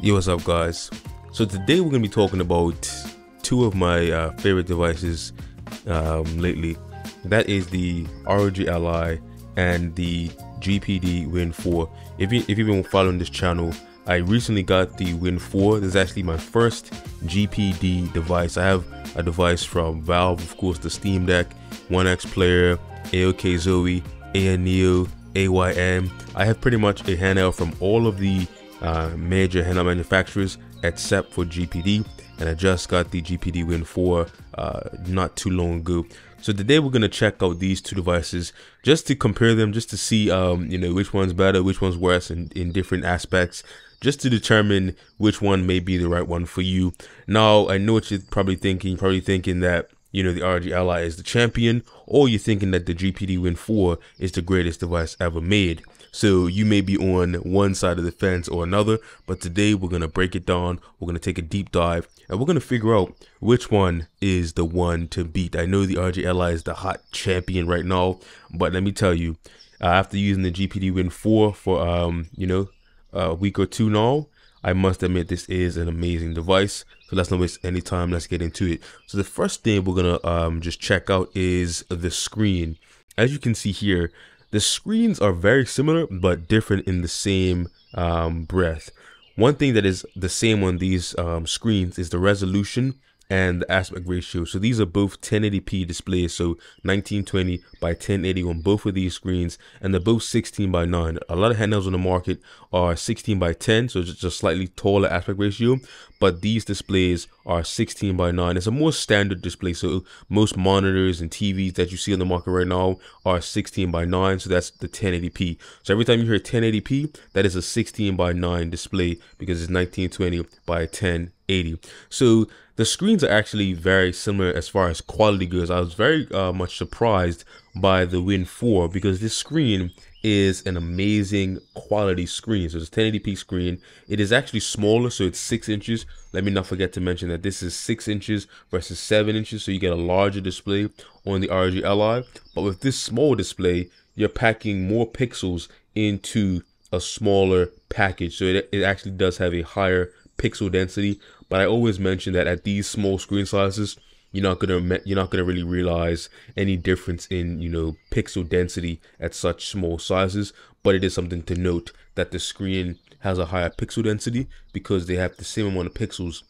Yo, what's up guys? So today we're going to be talking about two of my favorite devices lately. That is the ROG Ally and the GPD Win 4. If you've been following this channel, I recently got the Win 4. This is actually my first GPD device. I have a device from Valve, of course, the Steam Deck, 1X Player, AOK Zoe, ANEO, AYM. I have pretty much a handheld from all of the major handheld manufacturers except for GPD, and I just got the GPD Win 4 not too long ago. So today we're gonna check out these two devices just to compare them, just to see which one's better, which one's worse in different aspects, just to determine which one may be the right one for you. Now I know what you're probably thinking that the ROG Ally is the champion, or you're thinking that the GPD Win 4 is the greatest device ever made. So you may be on one side of the fence or another, but today we're going to break it down. We're going to take a deep dive and we're going to figure out which one is the one to beat. I know the ROG Ally is the hot champion right now, but let me tell you, after using the GPD Win 4 for a week or two now, I must admit this is an amazing device. So let's not waste any time. Let's get into it. So the first thing we're gonna just check out is the screen. As you can see here, the screens are very similar but different in the same breath. One thing that is the same on these screens is the resolution and the aspect ratio. So these are both 1080p displays, so 1920 by 1080 on both of these screens, and they're both 16 by 9. A lot of handhelds on the market are 16 by 10, so just a slightly taller aspect ratio, but these displays are 16 by 9. It's a more standard display, so most monitors and TVs that you see on the market right now are 16 by 9, so that's the 1080p. So every time you hear 1080p, that is a 16 by 9 display because it's 1920 by 1080. So the screens are actually very similar as far as quality goes. I was very much surprised by the Win 4 because this screen is an amazing quality screen. So it's a 1080p screen. It is actually smaller, so it's 6 inches. Let me not forget to mention that this is 6 inches versus 7 inches, so you get a larger display on the ROG Ally. But with this small display, you're packing more pixels into a smaller package, so it actually does have a higher pixel density. But I always mention that at these small screen sizes, you're not gonna really realize any difference in pixel density at such small sizes. But it is something to note that the screen has a higher pixel density because they have the same amount of pixels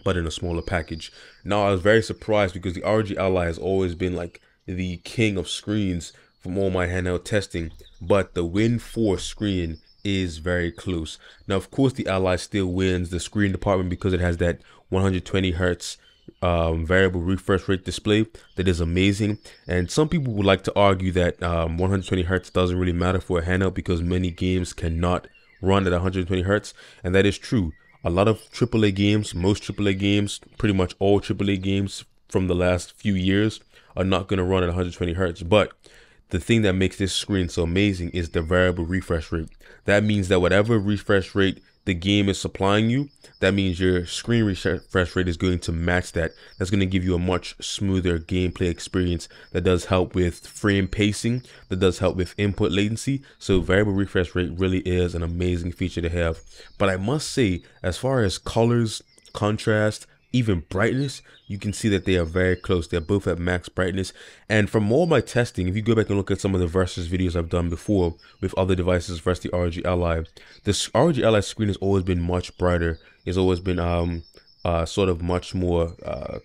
but in a smaller package. Now I was very surprised because the ROG Ally has always been like the king of screens from all my handheld testing, but the Win 4 screen is very close. Now of course the Ally still wins the screen department because it has that 120 hertz variable refresh rate display that is amazing. And some people would like to argue that 120 hertz doesn't really matter for a handheld because many games cannot run at 120 hertz, and that is true. A lot of AAA games, most AAA games, pretty much all AAA games from the last few years are not going to run at 120 hertz. But the thing that makes this screen so amazing is the variable refresh rate. That means that whatever refresh rate the game is supplying you, that means your screen refresh rate is going to match that. That's going to give you a much smoother gameplay experience. That does help with frame pacing, that does help with input latency. So variable refresh rate really is an amazing feature to have. But I must say, as far as colors, contrast, even brightness, you can see that they are very close. They're both at max brightness. And from all my testing, if you go back and look at some of the versus videos I've done before with other devices versus the ROG Ally, this ROG Ally screen has always been much brighter. It's always been sort of much more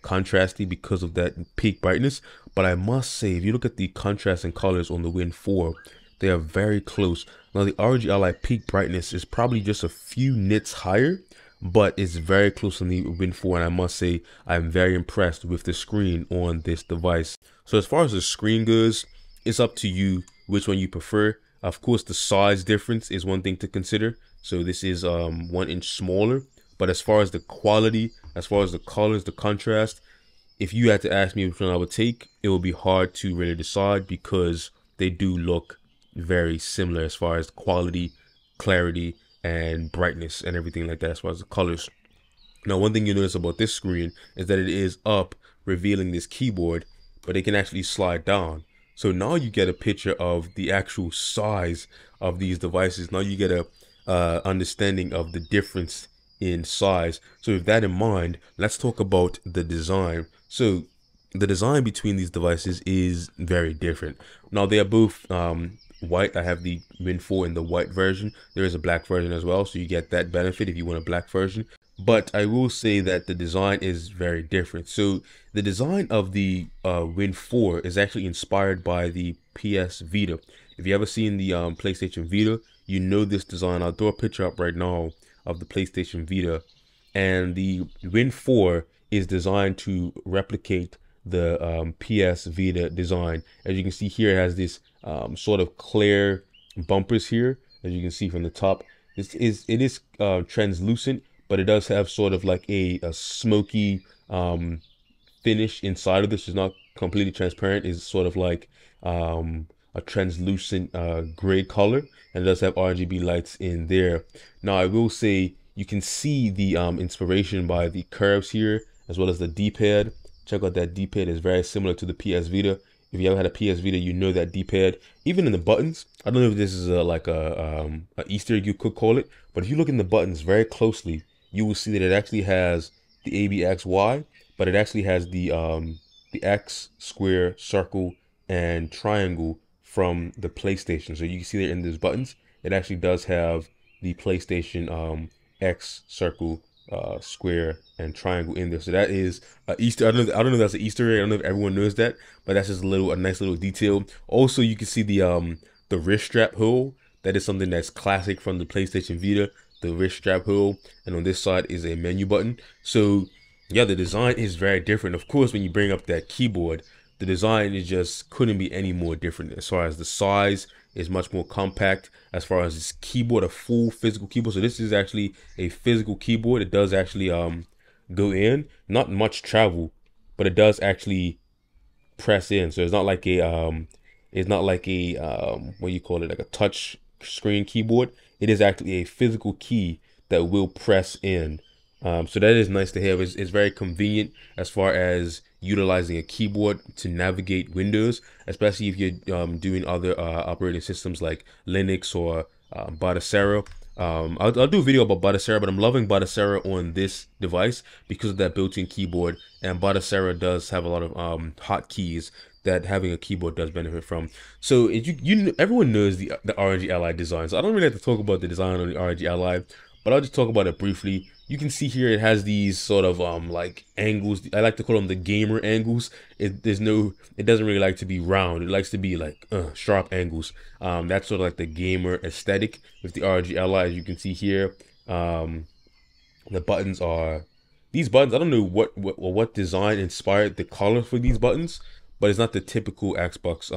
contrasty because of that peak brightness. But I must say, if you look at the contrast and colors on the Win 4, they are very close. Now the ROG Ally peak brightness is probably just a few nits higher, but it's very close on the Win 4, and I must say I'm very impressed with the screen on this device. So as far as the screen goes, it's up to you which one you prefer. Of course, the size difference is one thing to consider. So this is 1 inch smaller, but as far as the quality, as far as the colors, the contrast, if you had to ask me which one I would take, it would be hard to really decide because they do look very similar as far as quality, clarity, and brightness and everything like that as far as the colors. Now one thing you notice about this screen is that it is up, revealing this keyboard, but it can actually slide down. So now you get a picture of the actual size of these devices. Now you get a understanding of the difference in size. So with that in mind, let's talk about the design. So the design between these devices is very different. Now they are both white. I have the Win 4 in the white version. There is a black version as well, so you get that benefit if you want a black version. But I will say that the design is very different. So the design of the Win 4 is actually inspired by the PS Vita. If you ever seen the PlayStation Vita, you know this design. I'll throw a picture up right now of the PlayStation Vita. And the Win 4 is designed to replicate the PS Vita design. As you can see here, it has this sort of clear bumpers here, as you can see from the top. It is translucent, but it does have sort of like a smoky finish inside of this. Is not completely transparent. It's sort of like a translucent gray color, and it does have RGB lights in there. Now I will say you can see the inspiration by the curves here, as well as the D-pad. Check out that D-pad, is very similar to the PS Vita. If you ever had a PS Vita, you know that D-pad. Even in the buttons, I don't know if this is like a Easter egg you could call it, but if you look in the buttons very closely, you will see that it actually has the ABXY, but it actually has the X, square, circle, and triangle from the PlayStation. So you can see that in those buttons, it actually does have the PlayStation X, circle, square, and triangle in there. So that is Easter. I don't know if that's an Easter egg. I don't know if everyone knows that, but that's just a nice little detail. Also, you can see the wrist strap hole. That is something that's classic from the PlayStation Vita. The wrist strap hole, and on this side is a menu button. So yeah, the design is very different. Of course, when you bring up that keyboard, the design is just couldn't be any more different. As far as the size is much more compact. As far as this keyboard, a full physical keyboard. So this is actually a physical keyboard. It does actually go in. Not much travel, but it does actually press in. So it's not like a what do you call it, like a touch screen keyboard. It is actually a physical key that will press in. So that is nice to have. It's very convenient as far as utilizing a keyboard to navigate Windows, especially if you're doing other operating systems like Linux or Batacera. I'll do a video about Batacera, but I'm loving Batacera on this device because of that built-in keyboard, and Batacera does have a lot of hotkeys that having a keyboard does benefit from. So everyone knows the ROG Ally design, so I don't really have to talk about the design on the ROG Ally, but I'll just talk about it briefly. You can see here it has these sort of like angles. I like to call them the gamer angles. It doesn't really like to be round. It likes to be like sharp angles. That's sort of like the gamer aesthetic with the ROG Ally. As you can see here, the buttons are these buttons. I don't know what design inspired the color for these buttons, but it's not the typical Xbox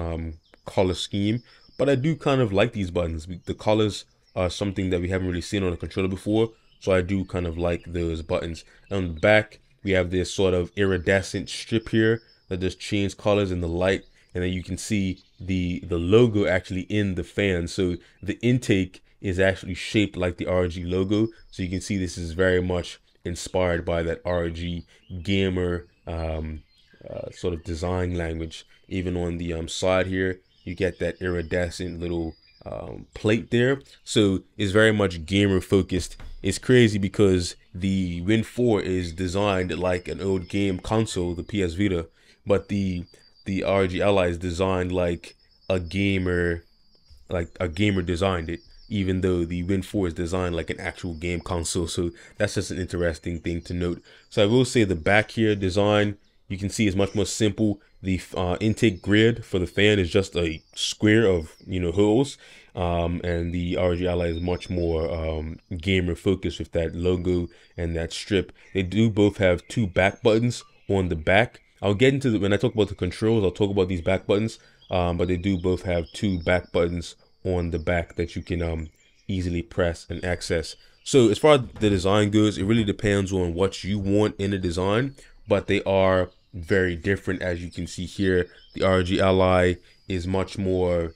color scheme. But I do kind of like these buttons. The colors are something that we haven't really seen on a controller before. So I do kind of like those buttons. And on the back, we have this sort of iridescent strip here that just changes colors in the light. And then you can see the logo actually in the fan. So the intake is actually shaped like the ROG logo. So you can see this is very much inspired by that ROG gamer sort of design language. Even on the side here, you get that iridescent little plate there. So it's very much gamer focused. It's crazy because the Win 4 is designed like an old game console, the PS Vita, but the ROG Ally is designed like a gamer designed it, even though the Win 4 is designed like an actual game console. So that's just an interesting thing to note. So I will say the back here design, you can see, is much more simple. The intake grid for the fan is just a square of holes, and the ROG Ally is much more gamer focused with that logo and that strip. They do both have two back buttons on the back. I'll get into when I talk about the controls, I'll talk about these back buttons, but they do both have two back buttons on the back that you can easily press and access. So as far as the design goes, it really depends on what you want in the design, but they are very different. As you can see here, the ROG Ally is much more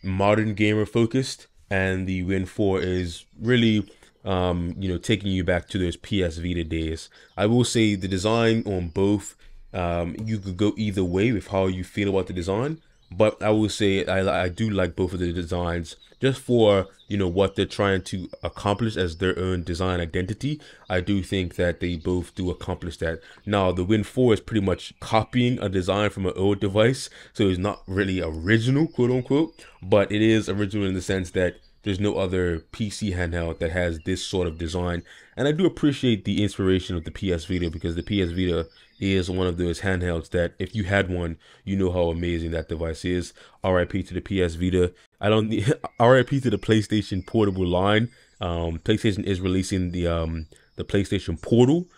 modern gamer focused, and the Win 4 is really taking you back to those PS Vita days. I will say the design on both, you could go either way with how you feel about the design. but I will say I do like both of the designs just for, you know, what they're trying to accomplish as their own design identity. I do think that they both do accomplish that. Now, the Win 4 is pretty much copying a design from an old device, so it's not really original, quote unquote, but it is original in the sense that there's no other PC handheld that has this sort of design. And I do appreciate the inspiration of the PS Vita, because the PS Vita is one of those handhelds that if you had one, you know how amazing that device is. RIP to the PS Vita. I don't need RIP to the PlayStation Portable line. PlayStation is releasing the PlayStation Portal,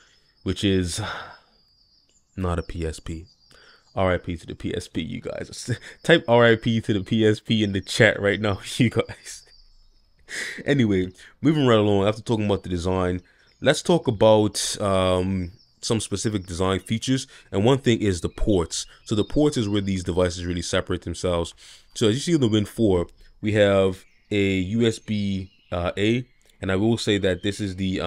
which is not a PSP. RIP to the PSP, you guys. Type RIP to the PSP in the chat right now, you guys. Anyway, moving right along, after talking about the design, let's talk about some specific design features. And one thing is the ports. So the ports is where these devices really separate themselves. So as you see in the Win 4, we have a USB A, and I will say that this is the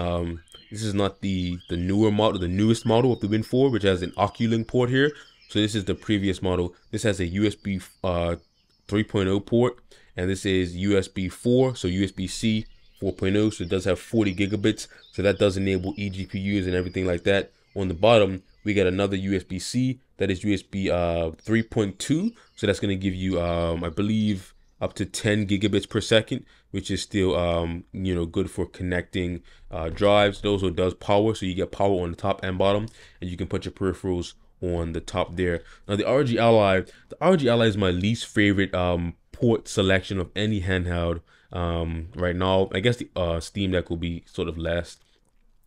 this is not the newer model, the newest model of the Win 4, which has an Oculink port here. So this is the previous model. This has a USB 3.0 port, and this is USB 4, so USB-C 4.0, so it does have 40 gigabits, so that does enable eGPUs and everything like that. On the bottom, we got another USB-C, that is USB 3.2, so that's going to give you, I believe, up to 10 gigabits per second, which is still, you know, good for connecting drives. It also does power, so you get power on the top and bottom, and you can put your peripherals on the top there. Now the ROG Ally is my least favorite port selection of any handheld right now. I guess the Steam Deck will be sort of last.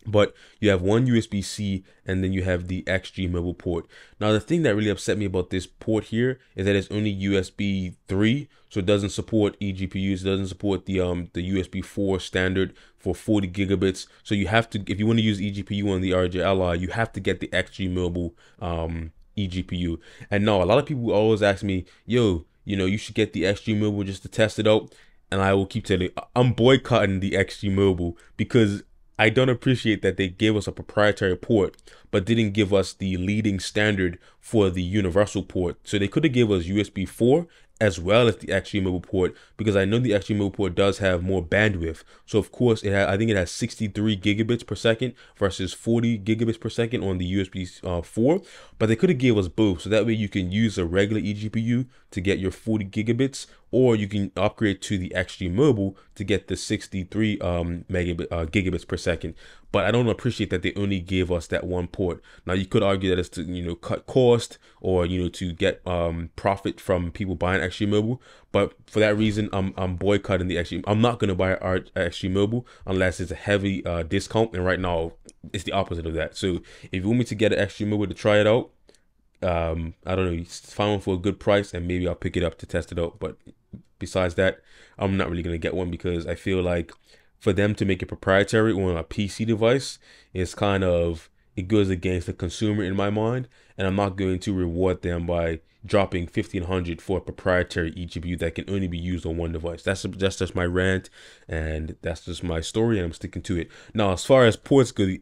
But you have one USB-C, and then you have the XG mobile port. Now, the thing that really upset me about this port here is that it's only USB 3, so it doesn't support eGPUs. It doesn't support the USB 4 standard for 40 gigabits. So you have to, if you want to use eGPU on the ROG Ally, you have to get the XG mobile eGPU. And now, a lot of people always ask me, yo, you know, you should get the XG mobile just to test it out. And I will keep telling you, I'm boycotting the XG mobile because I don't appreciate that they gave us a proprietary port, but didn't give us the leading standard for the universal port. So they could have given us USB 4 as well as the XG mobile port, because I know the XG mobile port does have more bandwidth. So of course, I think it has 63 gigabits per second versus 40 gigabits per second on the USB 4. But they could have gave us both, so that way you can use a regular eGPU to get your 40 gigabits, or you can upgrade to the XG mobile to get the 63 gigabits per second. But I don't appreciate that they only gave us that one port. Now you could argue that it's to, you know, cut cost, or, you know, to get profit from people buying XG mobile. But for that reason, I'm boycotting the XG. I'm not gonna buy our XG mobile unless it's a heavy discount. And right now, it's the opposite of that. So if you want me to get an XG mobile to try it out, I don't know, find one for a good price, and maybe I'll pick it up to test it out. But besides that, I'm not really gonna get one, because I feel like for them to make it proprietary on a PC device is kind of, it goes against the consumer in my mind, and I'm not going to reward them by dropping $1,500 for a proprietary eGPU that can only be used on one device. That's just my rant, and that's just my story, and I'm sticking to it. Now, as far as ports go,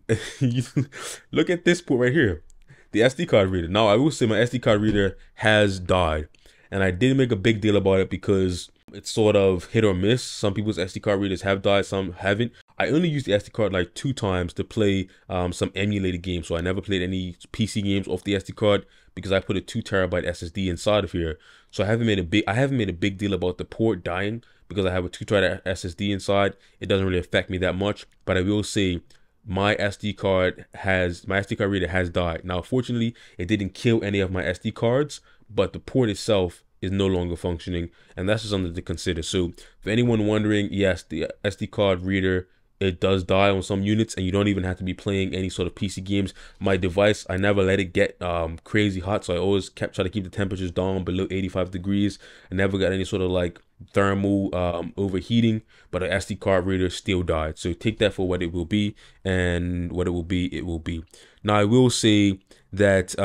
look at this port right here, the SD card reader. Now, I will say my SD card reader has died, and I didn't make a big deal about it because it's sort of hit or miss. Some people's SD card readers have died, some haven't. I only used the SD card like 2 times to play some emulated games, so I never played any PC games off the SD card because I put a 2 terabyte SSD inside of here. So I haven't made a big deal about the port dying because I have a 2 terabyte SSD inside. It doesn't really affect me that much, but I will say my SD card reader has died. Now, fortunately, it didn't kill any of my SD cards, but the port itself is no longer functioning, and that's just something to consider. So for anyone wondering, yes, the SD card reader, it does die on some units, and you don't even have to be playing any sort of PC games. My device, I never let it get crazy hot, so I always try to keep the temperatures down below 85 degrees. I never got any sort of like thermal overheating, but an SD card reader still died. So take that for what it will be, and what it will be, it will be. Now, I will say that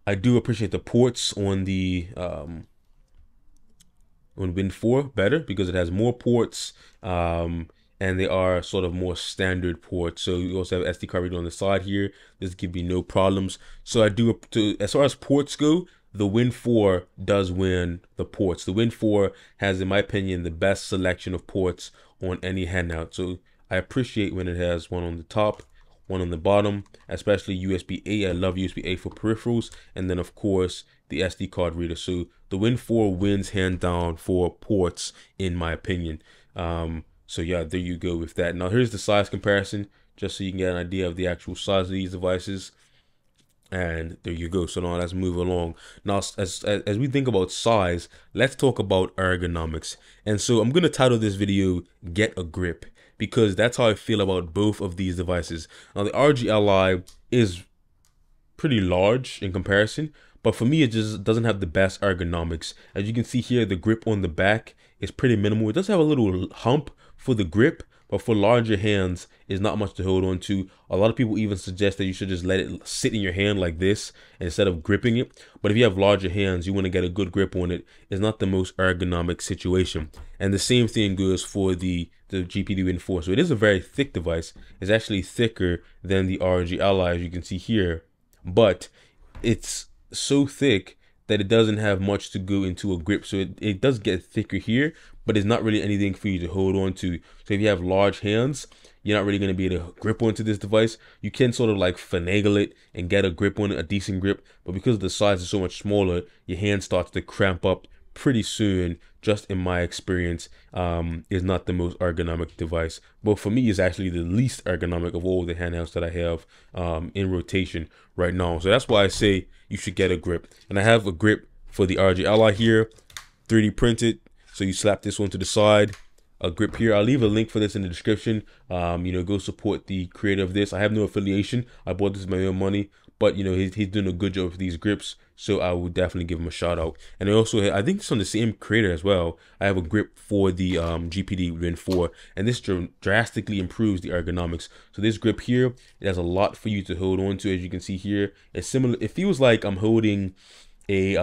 I do appreciate the ports on the on Win 4 better, because it has more ports, and they are sort of more standard ports. So you also have SD card reader on the side here. This give me no problems. So I do, as far as ports go, the Win 4 does win the ports. The Win 4 has, in my opinion, the best selection of ports on any handheld. So I appreciate when it has one on the top, one on the bottom, especially USB-A. I love USB-A for peripherals, and then of course the SD card reader. So the Win 4 wins hand down for ports, in my opinion. So yeah, there you go with that. Now here's the size comparison, just so you can get an idea of the actual size of these devices. And there you go. So now let's move along. Now, as we think about size, let's talk about ergonomics. And so I'm going to title this video "Get a Grip," because that's how I feel about both of these devices. Now, the ROG Ally is pretty large in comparison, but for me, it just doesn't have the best ergonomics. As you can see here, the grip on the back is pretty minimal. It does have a little hump for the grip, but for larger hands, it's not much to hold on to. A lot of people even suggest that you should just let it sit in your hand like this instead of gripping it. But if you have larger hands, you want to get a good grip on it. It's not the most ergonomic situation. And the same thing goes for the GPD Win 4. So it is a very thick device. It's actually thicker than the ROG Ally, as you can see here. But it's so thick that it doesn't have much to go into a grip. So it does get thicker here, but it's not really anything for you to hold on to. So if you have large hands, you're not really going to be able to grip onto this device. You can sort of like finagle it and get a grip on it, a decent grip, but because the size is so much smaller, your hand starts to cramp up pretty soon. Just in my experience, is not the most ergonomic device. But for me, it's actually the least ergonomic of all the handhelds that I have in rotation right now. So that's why I say you should get a grip. And I have a grip for the ROG Ally here, 3D printed. So you slap this one to the side, a grip here. I'll leave a link for this in the description. You know, go support the creator of this. I have no affiliation. I bought this with my own money, but you know, he's doing a good job with these grips, so I would definitely give him a shout out. And I also, I think it's on the same creator as well. I have a grip for the GPD Win 4, and this drastically improves the ergonomics. So this grip here, it has a lot for you to hold on to. As you can see here, it's similar. It feels like I'm holding a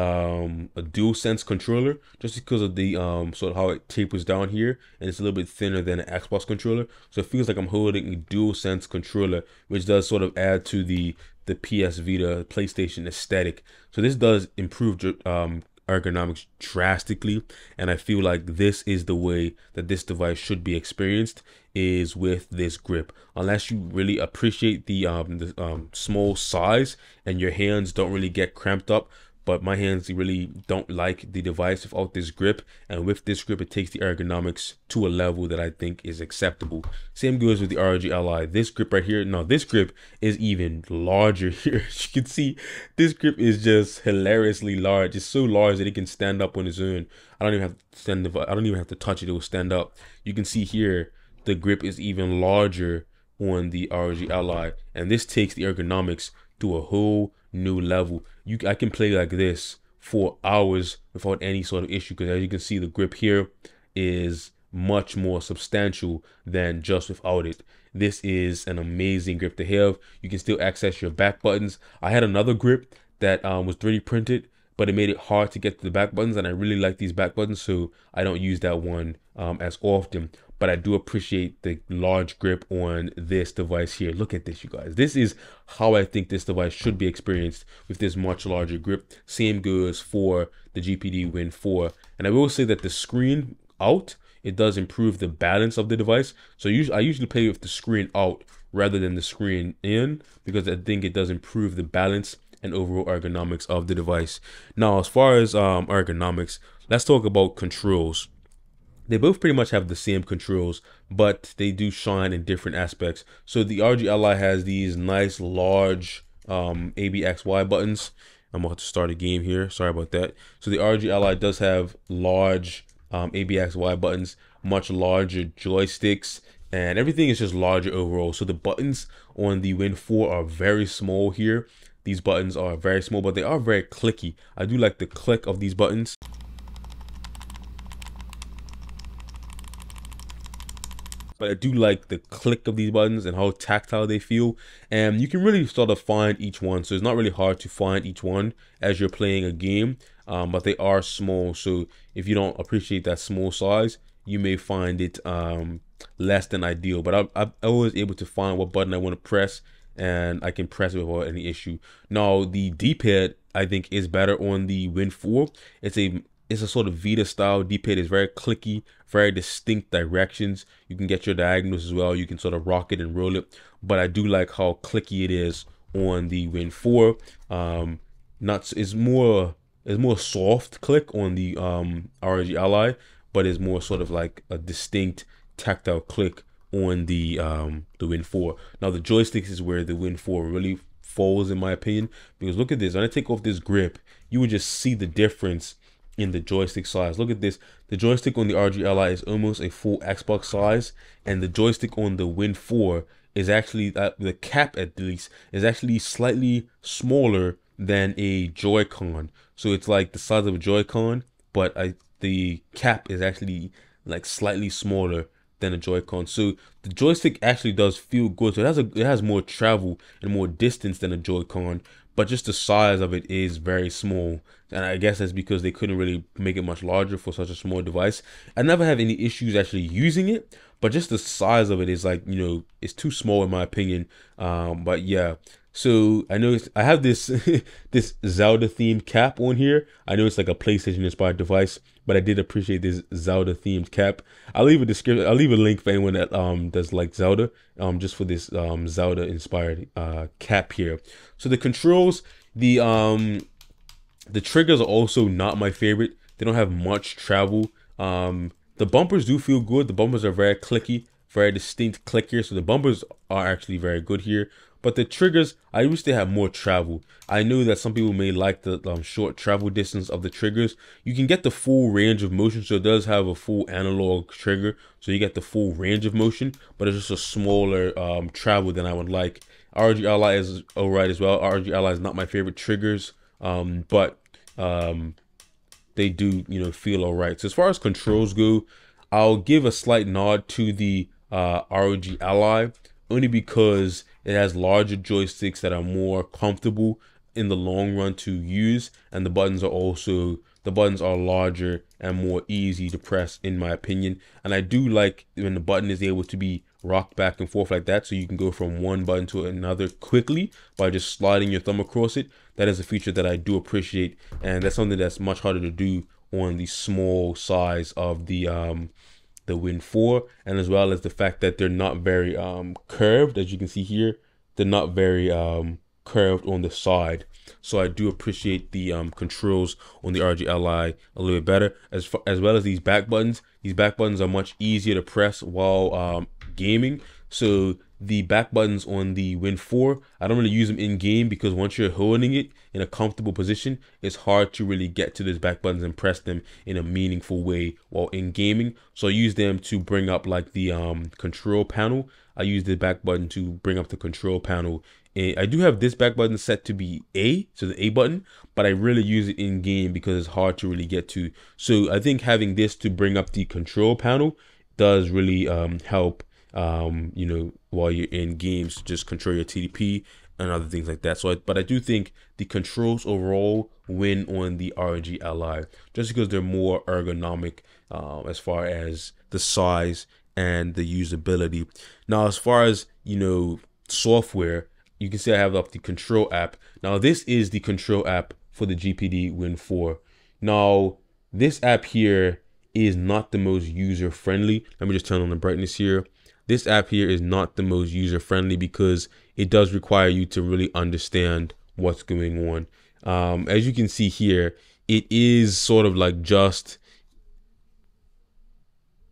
DualSense controller, just because of the sort of how it tapers down here, and it's a little bit thinner than an Xbox controller. So it feels like I'm holding a DualSense controller, which does sort of add to the PS Vita PlayStation aesthetic. So this does improve ergonomics drastically, and I feel like this is the way that this device should be experienced, is with this grip. Unless you really appreciate the small size and your hands don't really get cramped up. But my hands really don't like the device without this grip, and with this grip, it takes the ergonomics to a level that I think is acceptable. Same goes with the ROG Ally. This grip right here, now this grip is even larger here. As you can see, this grip is just hilariously large. It's so large that it can stand up on its own. I don't even have to touch it; it will stand up. You can see here, the grip is even larger on the ROG Ally, and this takes the ergonomics to a whole new level. I can play like this for hours without any sort of issue, because as you can see, the grip here is much more substantial than just without it. This is an amazing grip to have. You can still access your back buttons. I had another grip that was 3D printed, but it made it hard to get to the back buttons, and I really like these back buttons, so I don't use that one as often. But I do appreciate the large grip on this device here. Look at this, you guys. This is how I think this device should be experienced, with this much larger grip. Same goes for the GPD Win 4. And I will say that the screen out, it does improve the balance of the device. So I usually play with the screen out rather than the screen in, because I think it does improve the balance and overall ergonomics of the device. Now, as far as ergonomics, let's talk about controls. They both pretty much have the same controls, but they do shine in different aspects. So the ROG Ally has these nice large ABXY buttons. I'm about to start a game here. Sorry about that. So the ROG Ally does have large ABXY buttons, much larger joysticks, and everything is just larger overall. So the buttons on the Win 4 are very small here. These buttons are very small, but they are very clicky. I do like the click of these buttons. But I do like the click of these buttons and how tactile they feel. And you can really sort of find each one. So it's not really hard to find each one as you're playing a game. But they are small. So if you don't appreciate that small size, you may find it less than ideal. But I'm always able to find what button I want to press and I can press it without any issue. Now the D-pad I think is better on the Win 4. It's a sort of Vita style D-pad. It's very clicky, very distinct directions. You can get your diagonals as well. You can sort of rock it and roll it. But I do like how clicky it is on the Win 4. It's more soft click on the ROG Ally, but it's more sort of like a distinct tactile click on the Win 4. Now the joysticks is where the Win 4 really falls in my opinion, because look at this. When I take off this grip, you would just see the difference in the joystick size. Look at this. The joystick on the ROG Ally is almost a full Xbox size, and the joystick on the Win 4 is actually, the cap at least, is actually slightly smaller than a Joy-Con. So it's like the size of a Joy-Con, but the cap is actually like slightly smaller than a Joy-Con. So the joystick actually does feel good. So it has more travel and more distance than a Joy-Con, but just the size of it is very small. And I guess that's because they couldn't really make it much larger for such a small device. I never have any issues actually using it, but just the size of it is like, you know, it's too small in my opinion. But yeah. So I know I have this this Zelda themed cap on here. I know it's like a PlayStation inspired device, but I did appreciate this Zelda themed cap. I'll leave a description. I'll leave a link for anyone that does like Zelda, just for this Zelda inspired cap here. So the controls, the triggers are also not my favorite. They don't have much travel. The bumpers do feel good. The bumpers are very clicky, very distinct click here. So the bumpers are actually very good here. But the triggers, I wish they had more travel. I know that some people may like the short travel distance of the triggers. You can get the full range of motion, so it does have a full analog trigger, so you get the full range of motion, but it's just a smaller travel than I would like. ROG Ally is alright as well. ROG Ally is not my favorite triggers, but they do, you know, feel alright. So as far as controls go, I'll give a slight nod to the ROG Ally, only because it has larger joysticks that are more comfortable in the long run to use, and the buttons are larger and more easy to press in my opinion. And I do like when the button is able to be rocked back and forth like that, so you can go from one button to another quickly by just sliding your thumb across it. That is a feature that I do appreciate, and that's something that's much harder to do on the small size of the Win 4, and as well as the fact that they're not very curved. As you can see here, they're not very curved on the side. So I do appreciate the controls on the ROG Ally a little bit better, as well as these back buttons. These back buttons are much easier to press while gaming. So the back buttons on the Win 4, I don't really use them in game, because once you're holding it in a comfortable position, it's hard to really get to those back buttons and press them in a meaningful way while in gaming. So I use them to bring up like the control panel. I use the back button to bring up the control panel. And I do have this back button set to be A, so the A button, but I really use it in game because it's hard to really get to. So I think having this to bring up the control panel does really help, you know, while you're in games, just control your TDP and other things like that. So but I do think the controls overall win on the ROG Ally, just because they're more ergonomic as far as the size and the usability. Now, as far as, you know, software, you can see I have up the control app. Now, this is the control app for the GPD Win 4. Now, this app here is not the most user friendly. Let me just turn on the brightness here. This app here is not the most user friendly because it does require you to really understand what's going on. As you can see here, it is sort of like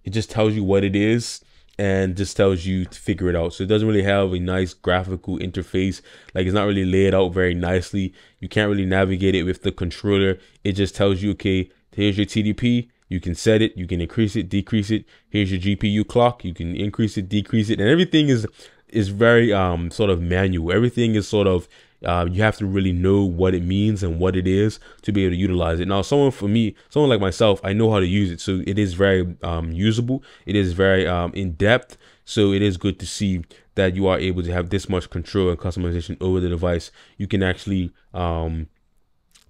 it just tells you what it is and just tells you to figure it out. So it doesn't really have a nice graphical interface. Like, it's not really laid out very nicely. You can't really navigate it with the controller. It just tells you, okay, here's your TDP. You can set it, you can increase it, decrease it. Here's your GPU clock. You can increase it, decrease it. And everything is very sort of manual. Everything is sort of, you have to really know what it means and what it is to be able to utilize it. Now, someone like myself, I know how to use it. So it is very usable. It is very in depth. So it is good to see that you are able to have this much control and customization over the device. You can actually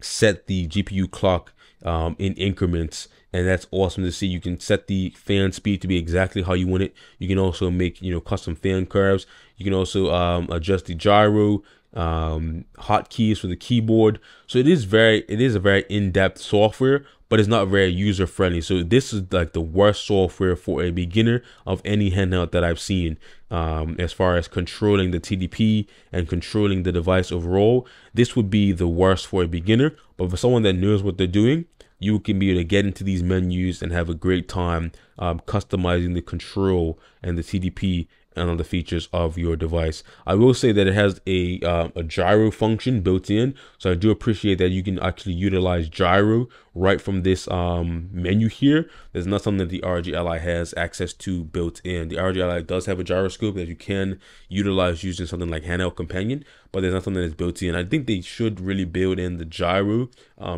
set the GPU clock in increments, and that's awesome to see. You can set the fan speed to be exactly how you want it. You can also make, you know, custom fan curves. You can also adjust the gyro, hotkeys for the keyboard. So it is a very in-depth software, but it's not very user friendly. So this is like the worst software for a beginner of any handheld that I've seen, as far as controlling the TDP and controlling the device overall. This would be the worst for a beginner, but for someone that knows what they're doing, you can be able to get into these menus and have a great time customizing the control and the TDP and other features of your device. I will say that it has a gyro function built in, so I do appreciate that you can actually utilize gyro right from this menu here. There's not something that the ROG Ally has access to built in. The ROG Ally does have a gyroscope that you can utilize using something like Handheld Companion, but there's not something that's built in. I think they should really build in the gyro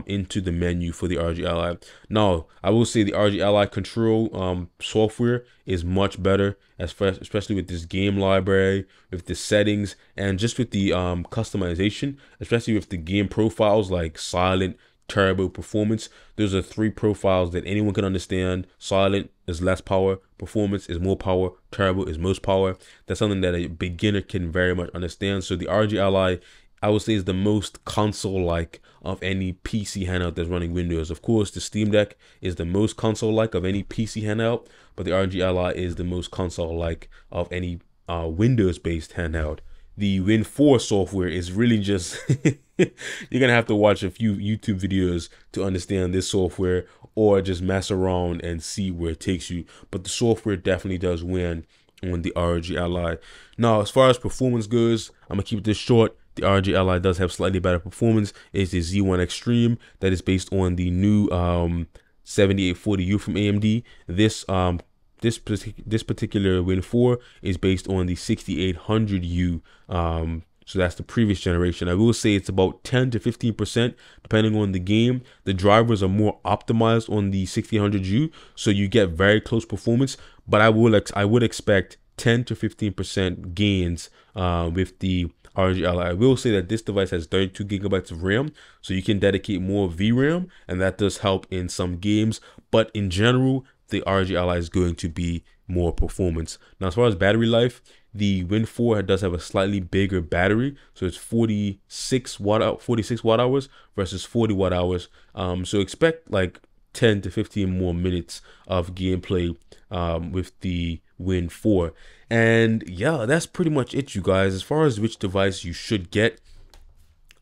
into the menu for the ROG Ally. Now, I will say the ROG Ally control software is much better, especially with this game library, with the settings, and just with the customization, especially with the game profiles like silent, turbo, performance. Those are 3 profiles that anyone can understand. Silent is less power, performance is more power, turbo is most power. That's something that a beginner can very much understand. So the ROG Ally, I would say, is the most console-like of any PC handheld that's running Windows. Of course, the Steam Deck is the most console-like of any PC handheld, but the ROG Ally is the most console-like of any Windows-based handheld. The Win 4 software is really just you're gonna have to watch a few YouTube videos to understand this software, or just mess around and see where it takes you. But the software definitely does win on the ROG Ally. Now, as far as performance goes, I'm gonna keep this short. The ROG Ally does have slightly better performance. It's the Z1 Extreme that is based on the new 7840U from AMD. This particular Win 4 is based on the 6800U. So that's the previous generation. I will say it's about 10 to 15% depending on the game. The drivers are more optimized on the 6800U, so you get very close performance. But I would expect 10 to 15% gains with the ROG Ally. I will say that this device has 32 gigabytes of RAM, so you can dedicate more VRAM, and that does help in some games. But in general, the ROG Ally is going to be more performance. Now, as far as battery life, the Win 4 does have a slightly bigger battery, so it's 46 watt hours versus 40 watt hours. So expect like 10 to 15 more minutes of gameplay with the Win 4. And yeah, that's pretty much it, you guys. As far as which device you should get,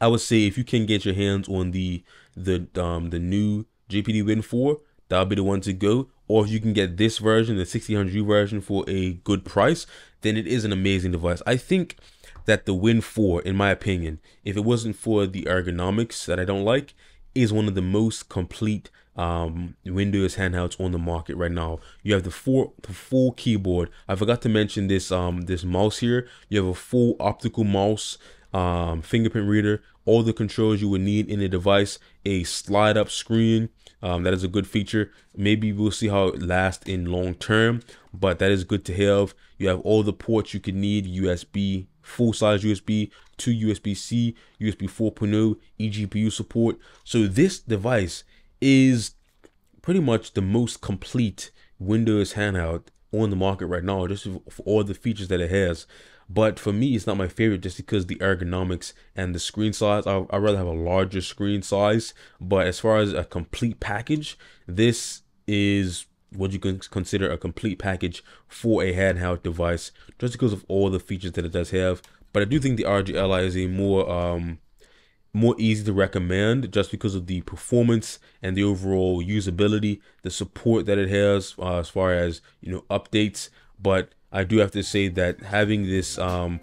I would say if you can get your hands on the new GPD Win 4, that'll be the one to go. Or if you can get this version, the 1600U version, for a good price, then it is an amazing device. I think that the Win 4, in my opinion, if it wasn't for the ergonomics that I don't like, is one of the most complete Windows handhelds on the market right now. You have the full keyboard. I forgot to mention this this mouse here. You have a full optical mouse, fingerprint reader, all the controls you would need in a device, a slide up screen. That is a good feature. Maybe we'll see how it lasts in long term, but that is good to have. You have all the ports you could need: USB, full-size USB, 2 USB-C, USB 4.0, eGPU support. So this device is pretty much the most complete Windows handheld on the market right now, just for all the features that it has. But for me, it's not my favorite just because the ergonomics and the screen size. I'd rather have a larger screen size. But as far as a complete package, this is what you can consider a complete package for a handheld device, just because of all the features that it does have. But I do think the ROG Ally is a more easy to recommend, just because of the performance and the overall usability, the support that it has as far as, you know, updates. But I do have to say that having this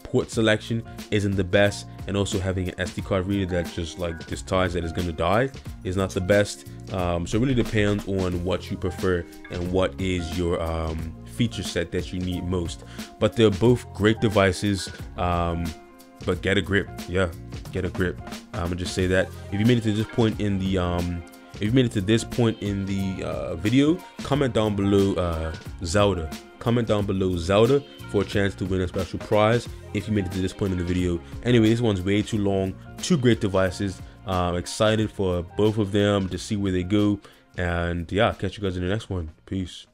port selection isn't the best, and also having an SD card reader that just ties that is going to die is not the best. So it really depends on what you prefer and what is your feature set that you need most. But they're both great devices. But get a grip. Yeah, get a grip. I'm gonna just say that. If you made it to this point in the video, comment down below Zelda. Comment down below Zelda for a chance to win a special prize if you made it to this point in the video. Anyway, this one's way too long. 2 great devices. Excited for both of them to see where they go. And yeah, catch you guys in the next one. Peace.